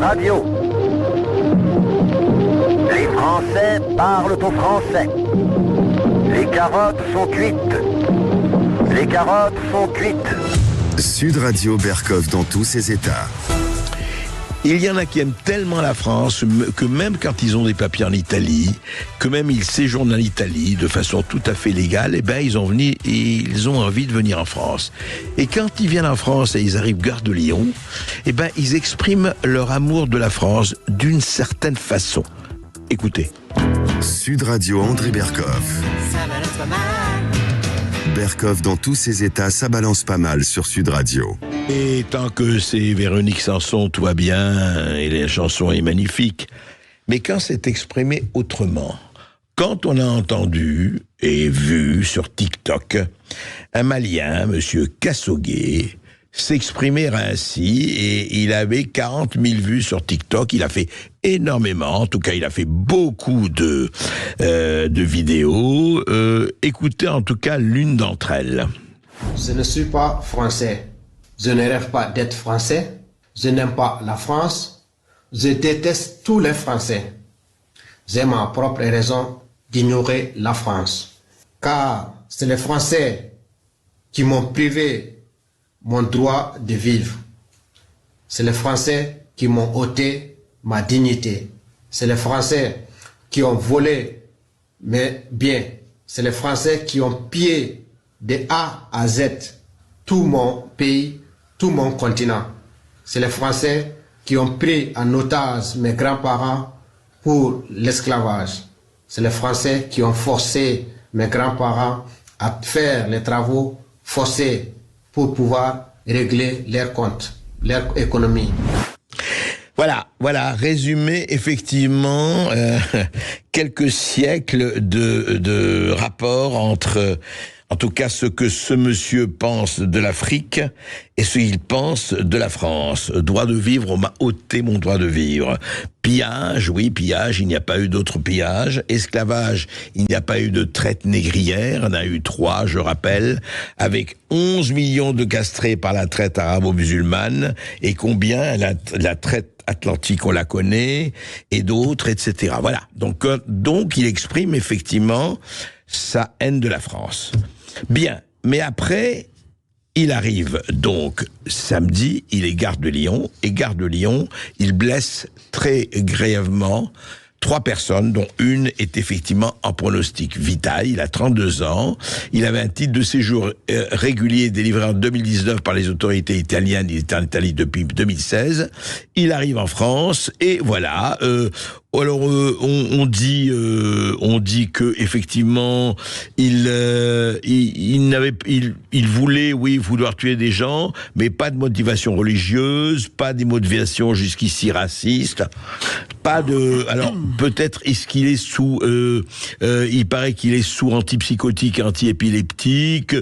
Radio. Les Français parlent au français. Les carottes sont cuites. Les carottes sont cuites. Sud Radio Berkov dans tous ses états. Il y en a qui aiment tellement la France que même quand ils ont des papiers en Italie, que même ils séjournent en Italie de façon tout à fait légale, ils ont envie de venir en France. Et quand ils viennent en France et ils arrivent gare de Lyon, ils expriment leur amour de la France d'une certaine façon. Écoutez. Sud Radio André Berkov. Ça balance pas mal. Berkov dans tous ses états, ça balance pas mal sur Sud Radio. Et tant que c'est Véronique Sanson, tout va bien, et la chanson est magnifique. Mais quand c'est exprimé autrement, quand on a entendu et vu sur TikTok un Malien, monsieur Kassogué, s'exprimer ainsi, et il avait 40 000 vues sur TikTok, il a fait énormément, en tout cas il a fait beaucoup de vidéos, écoutez en tout cas l'une d'entre elles. Je ne suis pas français, je ne rêve pas d'être français, je n'aime pas la France, je déteste tous les Français. J'ai ma propre raison d'ignorer la France, car c'est les Français qui m'ont privé mon droit de vivre. C'est les Français qui m'ont ôté ma dignité. C'est les Français qui ont volé mes biens. C'est les Français qui ont pillé de A à Z tout mon pays, tout mon continent. C'est les Français qui ont pris en otage mes grands-parents pour l'esclavage. C'est les Français qui ont forcé mes grands-parents à faire les travaux forcés pour pouvoir régler leurs comptes, leur économie. Voilà, résumé effectivement quelques siècles de rapport entre, en tout cas, ce que ce monsieur pense de l'Afrique et ce qu'il pense de la France. Droit de vivre, on m'a ôté mon droit de vivre. Pillage, oui, pillage, il n'y a pas eu d'autre pillage. Esclavage, il n'y a pas eu de traite négrière, on a eu 3, je rappelle, avec 11 millions de castrés par la traite arabo-musulmane, et combien la traite atlantique, on la connaît, et d'autres, etc. Voilà. Donc il exprime effectivement sa haine de la France. Bien, mais après, il arrive donc samedi, il est gare de Lyon, et gare de Lyon, il blesse très grièvement 3 personnes, dont une est effectivement en pronostic vital. Il a 32 ans. Il avait un titre de séjour régulier délivré en 2019 par les autorités italiennes. Il était en Italie depuis 2016. Il arrive en France et voilà. Alors on dit que effectivement il voulait vouloir tuer des gens, mais pas de motivation religieuse, pas de motivation jusqu'ici raciste, pas de. Alors peut-être est-ce qu'il est sous il paraît qu'il est sous antipsychotique, antiépileptique.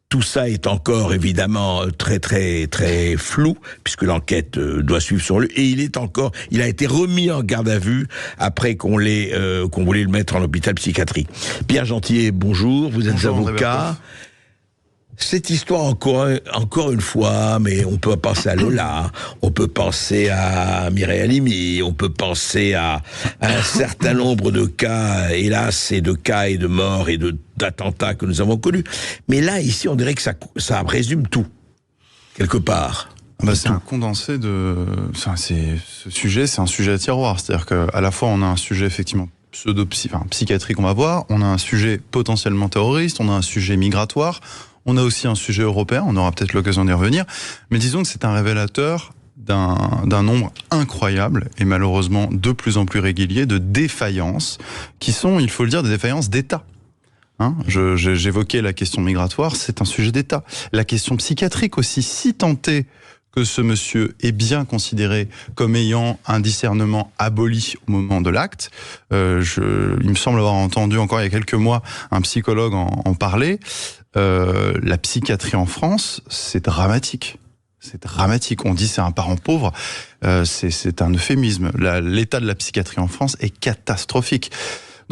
Tout ça est encore évidemment très très très flou puisque l'enquête doit suivre sur lui, et il a été remis en garde à vue après qu'on voulait le mettre en hôpital psychiatrique. Pierre Gentillet, bonjour, vous êtes avocat. Cette histoire encore une fois, mais on peut penser à Lola, on peut penser à Mireille Halimi, on peut penser à un certain nombre de cas, hélas, et de cas et de morts et d'attentats que nous avons connus. Mais là, ici, on dirait que ça résume tout, quelque part. C'est un condensé de... Ce sujet, c'est un sujet à tiroir. C'est-à-dire qu'à la fois, on a un sujet effectivement psychiatrique, on va voir, on a un sujet potentiellement terroriste, on a un sujet migratoire, on a aussi un sujet européen, on aura peut-être l'occasion d'y revenir, mais disons que c'est un révélateur d'un nombre incroyable, et malheureusement de plus en plus régulier, de défaillances, qui sont, il faut le dire, des défaillances d'État. J'évoquais la question migratoire, c'est un sujet d'État. La question psychiatrique aussi, si tant est que ce monsieur est bien considéré comme ayant un discernement aboli au moment de l'acte. Il me semble avoir entendu encore il y a quelques mois un psychologue en parler. La psychiatrie en France, c'est dramatique. C'est dramatique. On dit c'est un parent pauvre. C'est un euphémisme. L'état de la psychiatrie en France est catastrophique.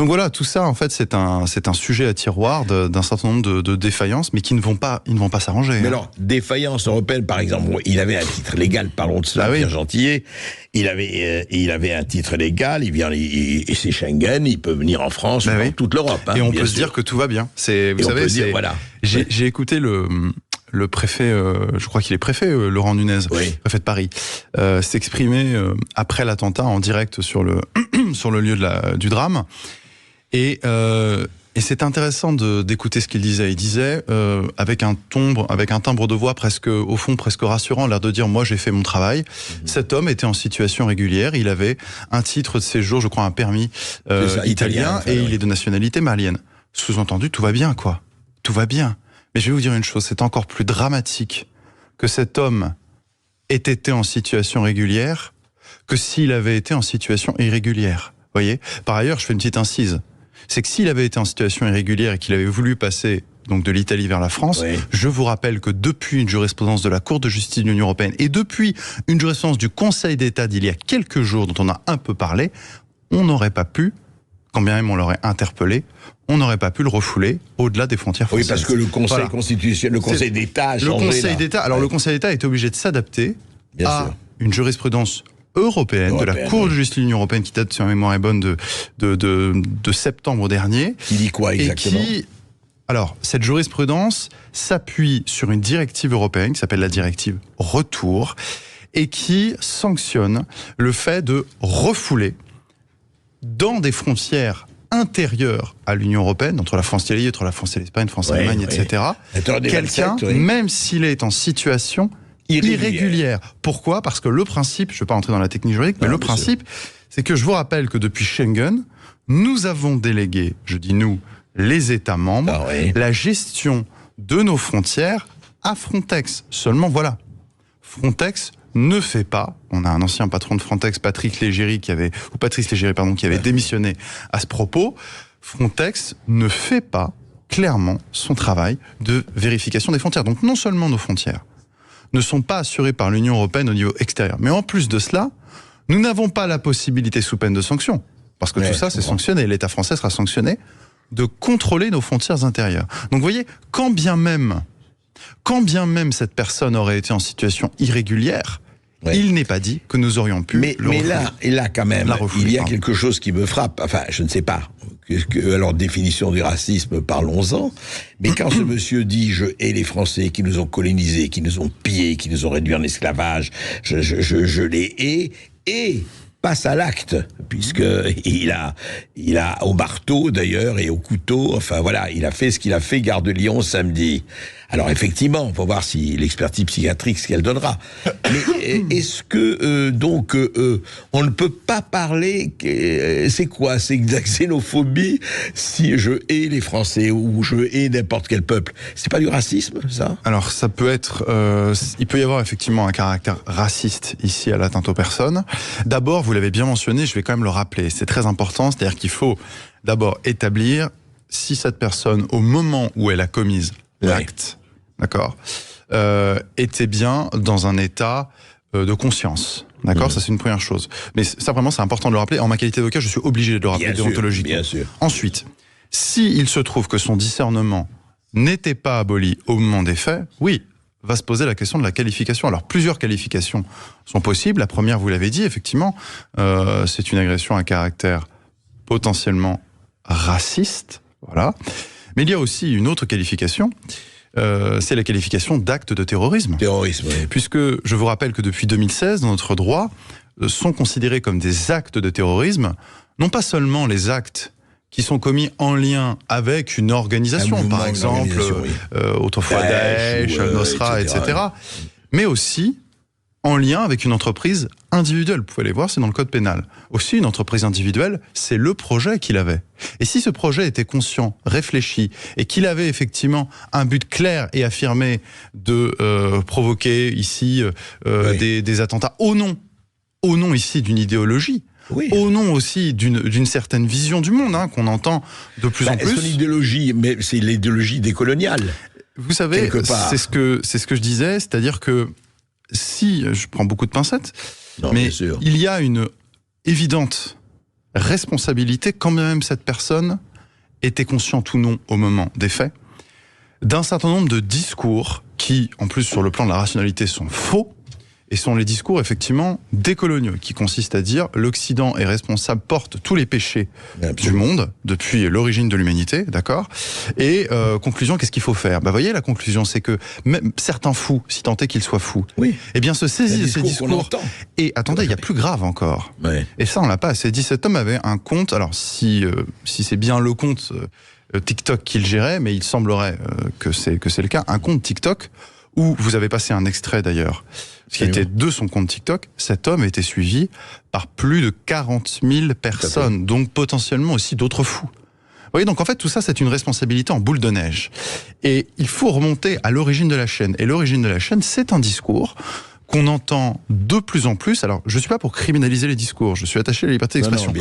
Donc voilà, tout ça, en fait, c'est un sujet à tiroir d'un certain nombre de défaillances, mais qui ne vont pas s'arranger. Mais alors, défaillance européenne, par exemple, il avait un titre légal, parlons de cela, Pierre Gentillet. Il avait un titre légal, et c'est Schengen, il peut venir en France, dans toute l'Europe. Hein, et on peut se dire que tout va bien. Vous savez, voilà. J'ai écouté le préfet, je crois qu'il est préfet, Laurent Nunez, préfet de Paris, s'exprimer après l'attentat en direct sur le lieu du drame. Et c'est intéressant d'écouter ce qu'il disait. Il disait avec un timbre de voix presque rassurant, l'air de dire moi j'ai fait mon travail. Cet homme était en situation régulière, il avait un titre de séjour, je crois un permis italien, et il est de nationalité malienne. Sous-entendu, tout va bien, quoi. Tout va bien. Mais je vais vous dire une chose, c'est encore plus dramatique que cet homme ait été en situation régulière que s'il avait été en situation irrégulière. Vous voyez ? Par ailleurs, je fais une petite incise. C'est que s'il avait été en situation irrégulière et qu'il avait voulu passer donc de l'Italie vers la France, je vous rappelle que depuis une jurisprudence de la Cour de justice de l'Union européenne et depuis une jurisprudence du Conseil d'État d'il y a quelques jours, dont on a un peu parlé, on n'aurait pas pu, quand bien même on l'aurait interpellé, on n'aurait pas pu le refouler au-delà des frontières françaises. Oui, parce que le Conseil constitutionnel, le Conseil d'État a changé. Le Conseil d'État est obligé de s'adapter à une jurisprudence européenne, de la Cour de justice de l'Union européenne qui date, si ma mémoire est bonne, de septembre dernier. Qui dit quoi exactement ? Alors, cette jurisprudence s'appuie sur une directive européenne qui s'appelle la directive Retour et qui sanctionne le fait de refouler dans des frontières intérieures à l'Union européenne, entre la France et l'Italie, entre la France et l'Espagne, France et l'Allemagne, etc. Quelqu'un, même s'il est en situation irrégulière. Pourquoi ? Parce que le principe, je ne vais pas rentrer dans la technique juridique, mais le principe, c'est que je vous rappelle que depuis Schengen, nous avons délégué, je dis nous, les États membres, la gestion de nos frontières à Frontex. Seulement, voilà, Frontex ne fait pas, on a un ancien patron de Frontex, Patrice Légéry, qui avait démissionné à ce propos, Frontex ne fait pas clairement son travail de vérification des frontières. Donc non seulement nos frontières ne sont pas assurées par l'Union européenne au niveau extérieur, mais en plus de cela, nous n'avons pas la possibilité, sous peine de sanction, parce que tout ça c'est sanctionné, l'État français sera sanctionné, de contrôler nos frontières intérieures. Donc vous voyez, quand bien même cette personne aurait été en situation irrégulière, il n'est pas dit que nous aurions pu mais là quand même, il y a quelque chose qui me frappe, enfin je ne sais pas, alors définition du racisme, parlons-en, mais quand ce monsieur dit je hais les Français qui nous ont colonisés, qui nous ont pillés, qui nous ont réduits en esclavage, je les hais, et passe à l'acte, puisque il a au marteau d'ailleurs et au couteau, enfin voilà, il a fait ce qu'il a fait Gare de Lyon samedi. Alors effectivement, on va voir si l'expertise psychiatrique, ce qu'elle donnera. Mais est-ce que on ne peut pas parler, c'est quoi ? C'est de la xénophobie si je hais les Français ou je hais n'importe quel peuple. C'est pas du racisme, ça ? Alors ça peut être, il peut y avoir effectivement un caractère raciste ici à l'atteinte aux personnes. D'abord, vous l'avez bien mentionné, je vais quand même le rappeler, c'est très important, c'est-à-dire qu'il faut d'abord établir si cette personne, au moment où elle a commis l'acte, d'accord, était bien dans un état de conscience. D'accord, ça c'est une première chose. Mais ça vraiment c'est important de le rappeler. En ma qualité d'avocat, je suis obligé de le rappeler déontologiquement. Bien sûr. Ensuite, s'il se trouve que son discernement n'était pas aboli au moment des faits, oui, va se poser la question de la qualification. Alors plusieurs qualifications sont possibles. La première, vous l'avez dit, effectivement, c'est une agression à caractère potentiellement raciste. Voilà. Mais il y a aussi une autre qualification. C'est la qualification d'acte de terrorisme. Puisque je vous rappelle que depuis 2016, dans notre droit, sont considérés comme des actes de terrorisme, non pas seulement les actes qui sont commis en lien avec une organisation, par exemple, autrefois Daesh, Al-Nosra, etc., mais aussi en lien avec une entreprise individuelle. Vous pouvez aller voir, c'est dans le code pénal. Aussi, une entreprise individuelle, c'est le projet qu'il avait. Et si ce projet était conscient, réfléchi, et qu'il avait effectivement un but clair et affirmé de provoquer ici des attentats au nom ici d'une idéologie, au nom aussi d'une certaine vision du monde, qu'on entend de plus en plus. Son idéologie, mais c'est l'idéologie décoloniale. Vous savez, c'est ce que je disais, c'est-à-dire que si, je prends beaucoup de pincettes, mais il y a une évidente responsabilité, quand bien même cette personne était consciente ou non au moment des faits, d'un certain nombre de discours qui, en plus sur le plan de la rationalité, sont faux, et sont les discours effectivement décoloniaux, qui consistent à dire l'Occident est responsable, porte tous les péchés du monde depuis l'origine de l'humanité, d'accord. Et conclusion, qu'est-ce qu'il faut faire ? Vous voyez, la conclusion, c'est que même certains fous, si tant est qu'ils soient fous, eh bien se saisissent de ces discours. Et attendez, il y a plus grave encore. Et ça, on l'a pas assez dit. Cet homme avait un compte. Alors si c'est bien le compte TikTok qu'il gérait, mais il semblerait que c'est le cas, un compte TikTok où vous avez passé un extrait d'ailleurs, qui était de son compte TikTok. Cet homme était suivi par plus de 40 000 personnes, donc potentiellement aussi d'autres fous. Vous voyez, donc en fait, tout ça, c'est une responsabilité en boule de neige. Et il faut remonter à l'origine de la chaîne. Et l'origine de la chaîne, c'est un discours qu'on entend de plus en plus. Alors, je ne suis pas pour criminaliser les discours, je suis attaché à la liberté d'expression.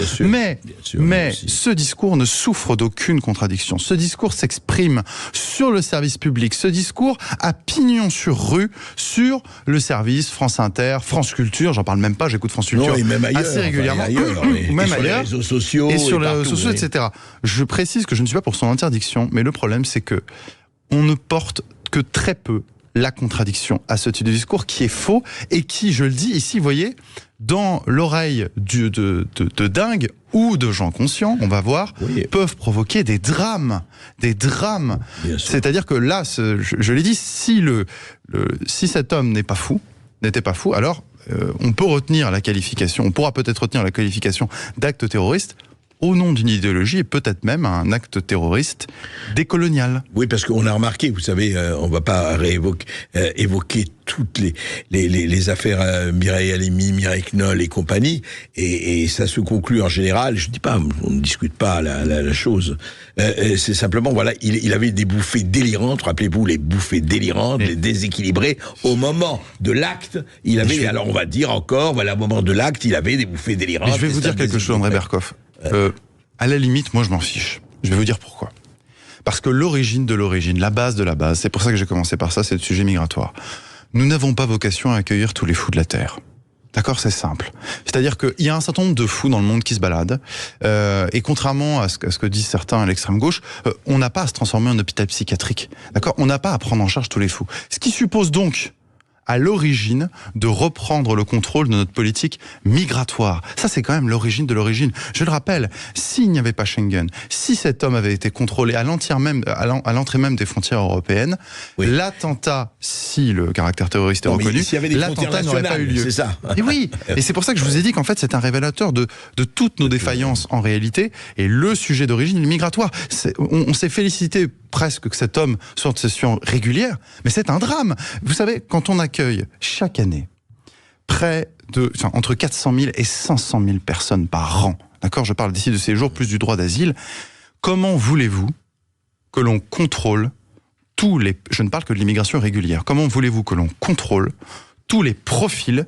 Mais ce discours ne souffre d'aucune contradiction. Ce discours s'exprime sur le service public. Ce discours a pignon sur rue sur le service France Inter, France Culture. J'en parle même pas, j'écoute France Culture assez régulièrement. Même ailleurs. Sur les réseaux sociaux. Et sur les réseaux sociaux, etc. Je précise que je ne suis pas pour son interdiction, mais le problème, c'est que on ne porte que très peu la contradiction à ce type de discours qui est faux et qui, je le dis ici, vous voyez, dans l'oreille de dingue ou de gens conscients, on va voir, peuvent provoquer des drames. Des drames. C'est-à-dire que là, je l'ai dit, si cet homme n'était pas fou, alors on peut retenir la qualification, on pourra peut-être retenir la qualification d'acte terroriste au nom d'une idéologie et peut-être même un acte terroriste décolonial. Oui, parce qu'on a remarqué, vous savez, on va pas évoquer toutes les affaires Mireille Halimi, Mireille Knoll et compagnie, et ça se conclut en général, je dis pas, on ne discute pas la chose, c'est simplement, voilà, il avait des bouffées délirantes, rappelez-vous les bouffées délirantes, les déséquilibrées, au moment de l'acte, il avait, alors on va dire encore, voilà, au moment de l'acte, il avait des bouffées délirantes. Mais je vais vous dire quelque chose, André Berkoff. À la limite, moi je m'en fiche. Je vais vous dire pourquoi. Parce que l'origine de l'origine, la base de la base, c'est pour ça que j'ai commencé par ça, c'est le sujet migratoire. Nous n'avons pas vocation à accueillir tous les fous de la Terre. D'accord, c'est simple. C'est-à-dire qu'il y a un certain nombre de fous dans le monde qui se baladent, et contrairement à ce que disent certains à l'extrême gauche, on n'a pas à se transformer en hôpital psychiatrique. D'accord, on n'a pas à prendre en charge tous les fous. Ce qui suppose donc à l'origine de reprendre le contrôle de notre politique migratoire. Ça, c'est quand même l'origine de l'origine. Je le rappelle, s'il n'y avait pas Schengen, si cet homme avait été contrôlé à l'entrée même des frontières européennes, l'attentat, si le caractère terroriste est reconnu, l'attentat n'aurait pas eu lieu. C'est ça. Et oui, et c'est pour ça que je vous ai dit qu'en fait, c'est un révélateur de toutes nos défaillances en réalité, et le sujet d'origine migratoire. On s'est félicité presque que cet homme soit en session régulière, mais c'est un drame. Vous savez, quand on accueille chaque année entre 400 000 et 500 000 personnes par an, d'accord, je parle d'ici de séjour plus du droit d'asile, comment voulez-vous que l'on contrôle je ne parle que de l'immigration régulière, comment voulez-vous que l'on contrôle tous les profils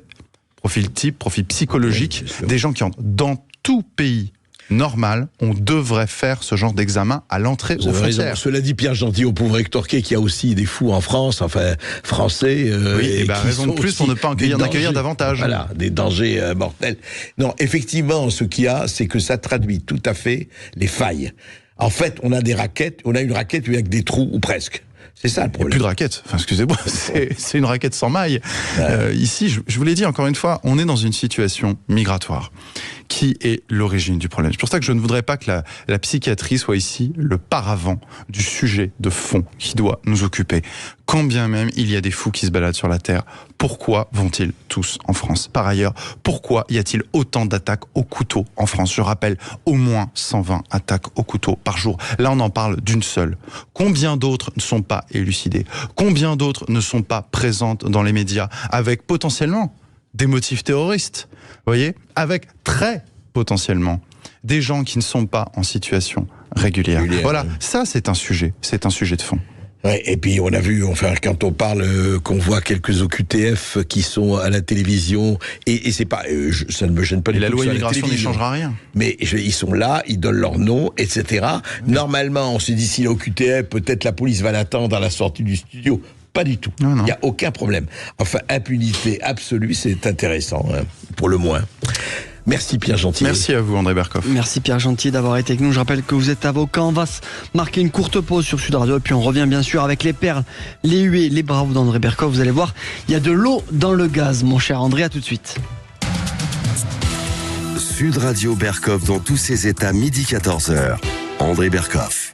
types, profils psychologiques des gens qui entrent dans tout pays normal, on devrait faire ce genre d'examen à l'entrée aux frontières. Cela dit, Pierre Gentil, au pauvre Hector Quay, qui a aussi des fous en France, enfin français. Oui, raison de plus pour ne pas accueillir davantage. Voilà, des dangers mortels. Non, effectivement, ce qu'il y a, c'est que ça traduit tout à fait les failles. En fait, on a une raquette avec des trous, ou presque. C'est ça le problème. Il n'y a plus de raquette. Enfin, excusez-moi, c'est une raquette sans maille. Ici, je vous l'ai dit encore une fois, on est dans une situation migratoire qui est l'origine du problème. C'est pour ça que je ne voudrais pas que la psychiatrie soit ici le paravent du sujet de fond qui doit nous occuper. Quand bien même il y a des fous qui se baladent sur la Terre, pourquoi vont-ils tous en France ? Par ailleurs, pourquoi y a-t-il autant d'attaques au couteau en France ? Je rappelle, au moins 120 attaques au couteau par jour. Là, on en parle d'une seule. Combien d'autres ne sont pas élucidées ? Combien d'autres ne sont pas présentes dans les médias avec potentiellement des motifs terroristes ? Vous voyez ? Avec très potentiellement des gens qui ne sont pas en situation régulière. Voilà, ça c'est un sujet de fond. Ouais, et puis on a vu, enfin, quand on parle, qu'on voit quelques OQTF qui sont à la télévision, et c'est pas, ça ne me gêne pas du tout. Et la loi immigration n'y changera rien. Mais ils sont là, ils donnent leur nom, etc. Normalement, on se dit si l'OQTF, peut-être la police va l'attendre à la sortie du studio. Pas du tout. Il n'y a aucun problème. Enfin, impunité absolue, c'est intéressant, hein, pour le moins. Merci Pierre Gentil. Merci à vous, André Berkoff. Merci Pierre Gentil d'avoir été avec nous. Je rappelle que vous êtes avocat. On va marquer une courte pause sur Sud Radio et puis on revient bien sûr avec les perles, les huées, les bravos d'André Berkoff. Vous allez voir, il y a de l'eau dans le gaz, mon cher André. À tout de suite. Sud Radio Berkoff dans tous ses états, midi 14h. André Berkoff.